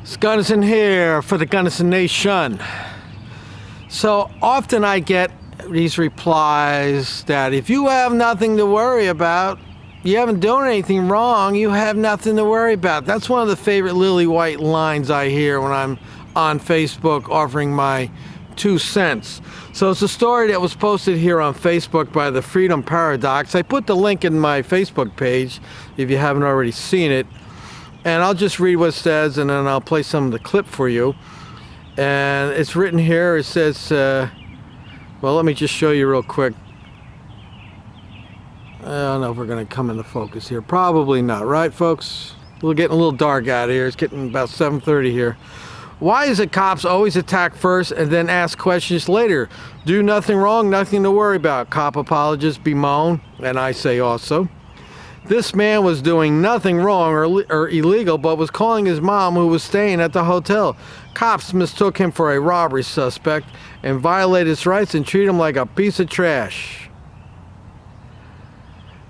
It's Gunnison here for the Gunnison Nation. So often I get these replies that if you have nothing to worry about, you haven't done anything wrong, you have nothing to worry about. That's one of the favorite lily white lines I hear when I'm on Facebook offering my 2 cents. So it's a story that was posted here on Facebook by the Freedom Paradox. I put the link in my Facebook page if you haven't already seen it. And I'll just read what it says, and then I'll play some of the clip for you. And it's written here. It says, well, let me just show you real quick. I don't know if we're going to come into focus here. Probably not, right, folks? We're getting a little dark out here. It's getting about 7:30 here. Why is it cops always attack first and then ask questions later? Do nothing wrong, nothing to worry about. Cop apologists bemoan, and I say also. This man was doing nothing wrong or illegal, but was calling his mom who was staying at the hotel. Cops mistook him for a robbery suspect and violated his rights and treated him like a piece of trash.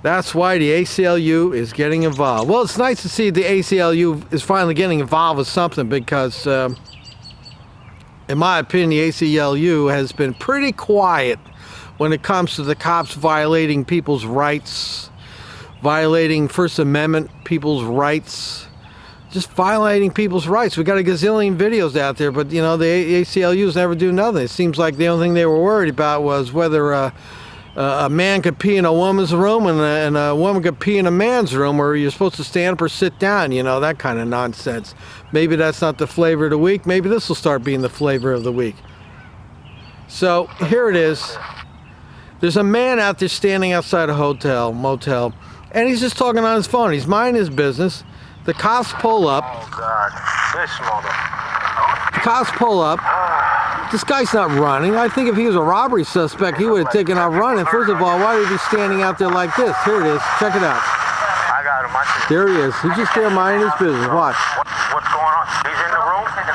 That's why the ACLU is getting involved. Well, it's nice to see the ACLU is finally getting involved with something because, in my opinion, the ACLU has been pretty quiet when it comes to the cops violating people's rights, violating First Amendment people's rights, just violating people's rights. We got a gazillion videos out there, but you know, the ACLUs never do nothing. It seems like the only thing they were worried about was whether a man could pee in a woman's room and a woman could pee in a man's room, or you're supposed to stand up or sit down, you know, that kind of nonsense. Maybe that's not the flavor of the week. Maybe this will start being the flavor of the week. So here it is. There's a man out there standing outside a motel, and he's just talking on his phone. He's minding his business. The cops pull up. Oh, God. This mother. The cops pull up. This guy's not running. I think if he was a robbery suspect, he would have taken off running. First of all, why would he be standing out there like this? Here it is. Check it out. I got him. There he is. He's just there minding his business. Watch. What's going on? He's in the room? He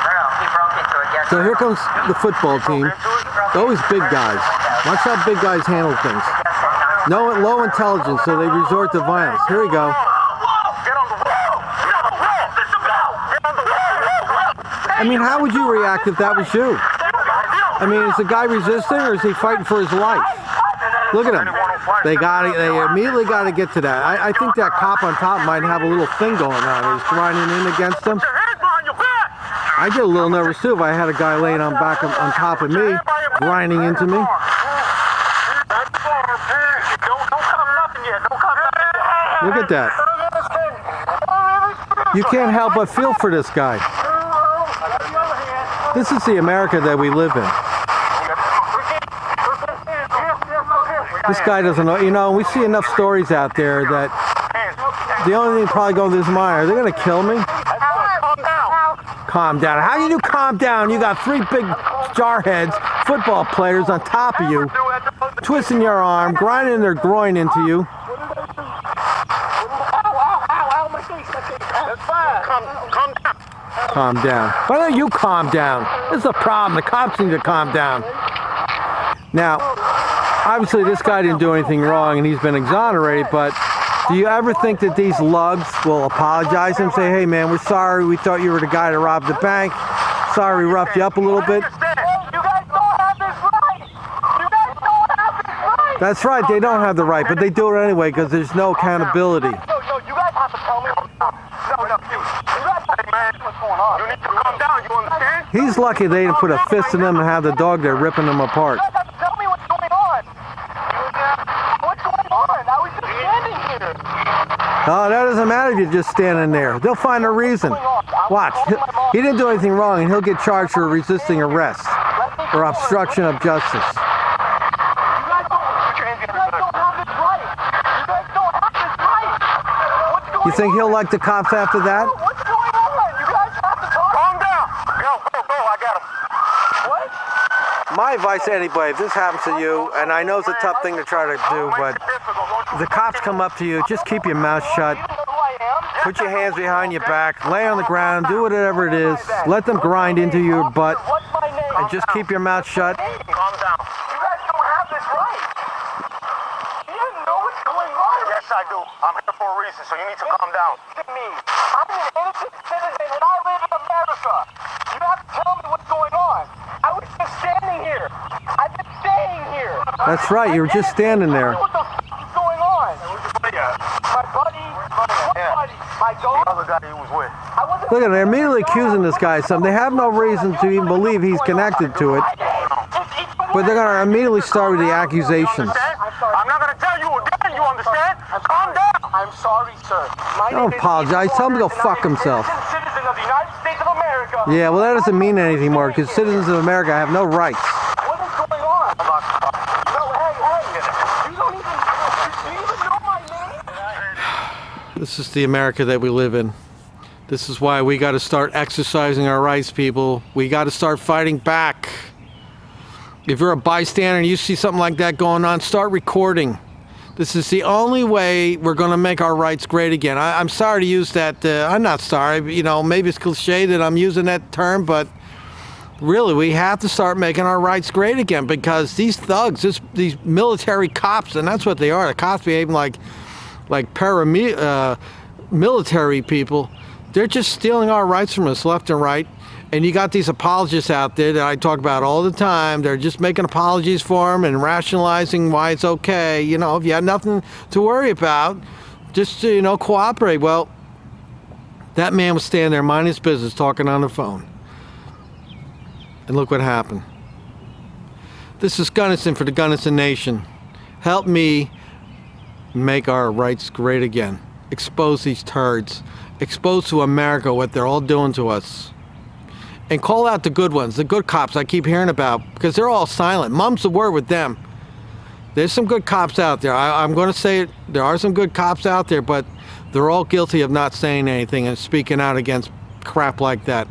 broke into a guest So here comes the football team. Always big guys. Watch how big guys handle things. No, low intelligence, so they resort to violence. Here we go. I mean, how would you react if that was you? I mean, is the guy resisting, or is he fighting for his life? Look at him. They immediately got to get to that. I think that cop on top might have a little thing going on. He's grinding in against him. I get a little nervous too if I had a guy laying on top of me, grinding into me. Look at that. You can't help but feel for this guy. This is the America that we live in. This guy doesn't know, you know, we see enough stories out there that the only thing probably going through his mind, are they going to kill me? Calm down. How do you calm down? You got 3 big jarheads, football players on top of you, twisting your arm, grinding their groin into you. Calm down. Calm down. Why don't you calm down? This is a problem. The cops need to calm down. Now, obviously this guy didn't do anything wrong and he's been exonerated, but do you ever think that these lugs will apologize and say, hey man, we're sorry, we thought you were the guy that robbed the bank. Sorry we roughed you up a little bit. That's right, they don't have the right, but they do it anyway because there's no accountability. You guys have to tell me what's going on. You need to calm down, you understand? He's lucky they didn't put a fist in him and have the dog there ripping him apart. You guys have to tell me what's going on. What's going on? I was just standing here. Oh, that doesn't matter if you're just standing there. They'll find a reason. Watch. He didn't do anything wrong and he'll get charged for resisting arrest or obstruction of justice. You think he'll like the cops after that? What's going on? You guys have to talk. Calm down. Go. I got him. What? My advice to anybody, if this happens to you, and I know it's a tough thing to try to do, but if the cops come up to you, just keep your mouth shut. Put your hands behind your back, lay on the ground, do whatever it is. Let them grind into your butt, and just keep your mouth shut. Calm down. You guys don't have this right. You don't know what's going on. Yes, I do. I'm here for a reason, so you need to calm down. Listen to me. I'm an innocent citizen, and I live in America. America. You have to tell me what's going on. I was just standing here. I've been staying here. That's right, you were just standing there. What the f is going on? My buddy. What buddy? My dog? The other guy he was with. I wasn't. Look at it, they're immediately accusing this guy of something. They have no reason to even believe he's connected to it, but they're going to immediately start with the accusations. I'm not going to tell you again, you understand? Calm down. I'm sorry, sir. Don't apologize. Tell him to go fuck himself. Citizen of the United States of America. Yeah, well, that doesn't mean anything more because citizens of America have no rights. What is going on? No, hey. You don't even, do you even know my name? This is the America that we live in. This is why we got to start exercising our rights, people. We got to start fighting back. If you're a bystander and you see something like that going on, start recording. This is the only way we're going to make our rights great again. I'm sorry to use that. I'm not sorry. You know, maybe it's cliche that I'm using that term, but really, we have to start making our rights great again because these thugs, these military cops, and that's what they are. The cops behaving like military people. They're just stealing our rights from us left and right. And you got these apologists out there that I talk about all the time. They're just making apologies for them and rationalizing why it's okay. You know, if you have nothing to worry about, just, you know, cooperate. Well, that man was standing there minding his business talking on the phone. And look what happened. This is Gunnison for the Gunnison Nation. Help me make our rights great again. Expose these turds. Expose to America what they're all doing to us. And call out the good ones, the good cops I keep hearing about, because they're all silent. Mum's the word with them. There's some good cops out there. I'm going to say it. There are some good cops out there, but they're all guilty of not saying anything and speaking out against crap like that.